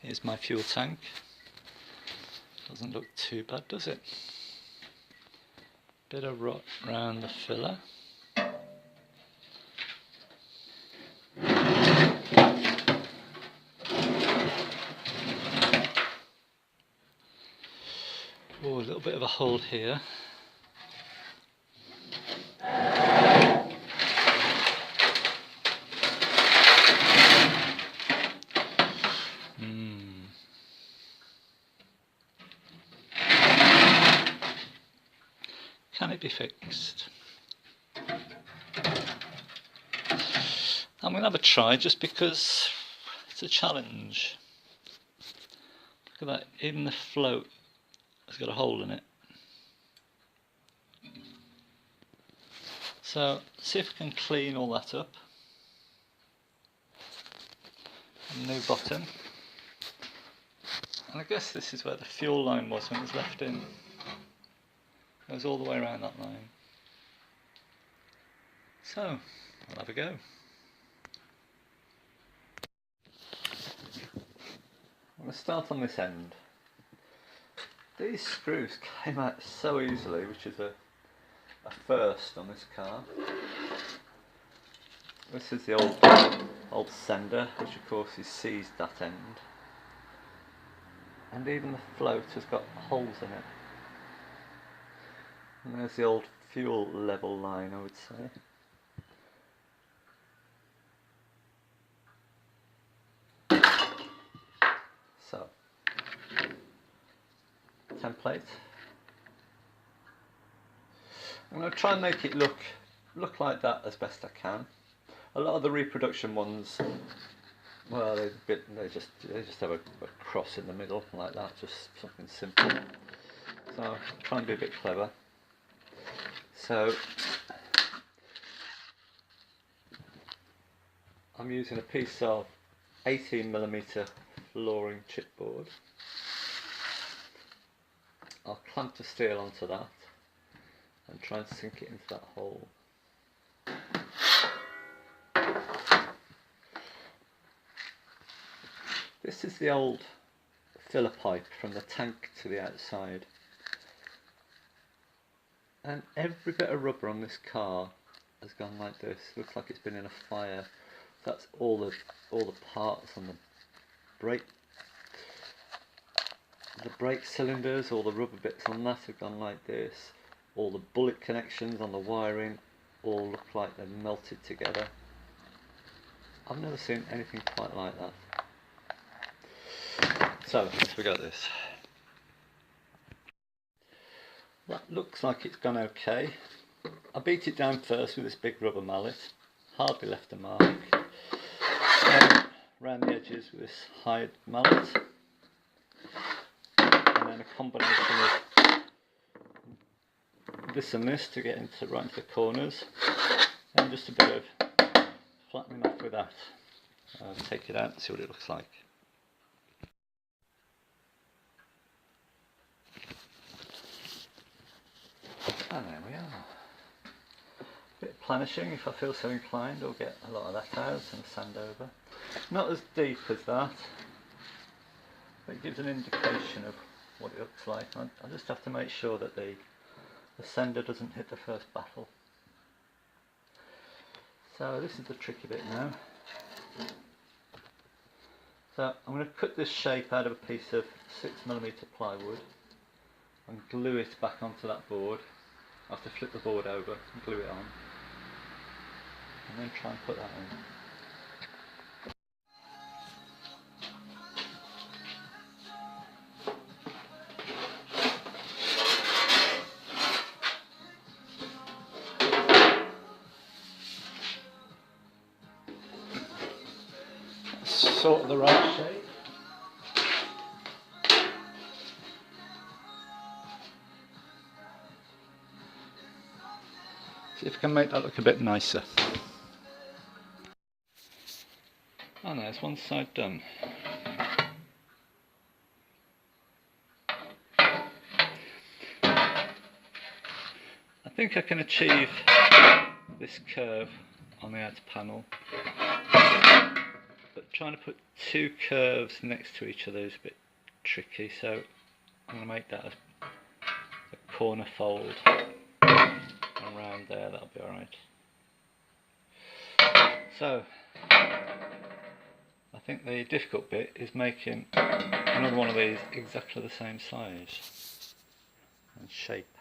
Here's my fuel tank. Doesn't look too bad, does it? Bit of rot round the filler. Oh, a little bit of a hole here. Can it be fixed? I'm going to have a try just because it's a challenge. Look at that, even the float has got a hole in it. So, see if I can clean all that up. New bottom. And I guess this is where the fuel line was when it was left in. It goes all the way around that line. So, I'll have a go. I'm going to start on this end. These screws came out so easily, which is a first on this car. This is the old sender, which of course is seized that end. And even the float has got holes in it. And there's the old fuel level line, I would say. So, template. I'm going to try and make it look like that as best I can. A lot of the reproduction ones, well, they just have a cross in the middle like that, just something simple. So I'll try and be a bit clever. So I'm using a piece of 18mm flooring chipboard. I'll clamp the steel onto that and try and sink it into that hole. This is the old filler pipe from the tank to the outside. And every bit of rubber on this car has gone like this. Looks like it's been in a fire. That's all the parts on the brake cylinders, all the rubber bits on that have gone like this. All the bullet connections on the wiring all look like they're melted together. I've never seen anything quite like that. So, we got this. That looks like it's gone okay. I beat it down first with this big rubber mallet, hardly left a mark. Around the edges with this hide mallet, and then a combination of this and this to get right into the corners, and just a bit of flattening off with that. I'll take it out and see what it looks like. And there we are. A bit of planishing if I feel so inclined, or get a lot of that out and sand over. Not as deep as that, but it gives an indication of what it looks like. I just have to make sure that the sender doesn't hit the first battle. So this is the tricky bit now. So I'm going to cut this shape out of a piece of 6mm plywood and glue it back onto that board. I have to flip the board over and glue it on, and then try and put that in. Sort of the right shape. See if I can make that look a bit nicer. Oh, there's one side done. I think I can achieve this curve on the outer panel, but Trying to put two curves next to each other is a bit tricky, so I'm going to make that a corner fold around there. That'll be alright. So I think the difficult bit is making another one of these exactly the same size and shape.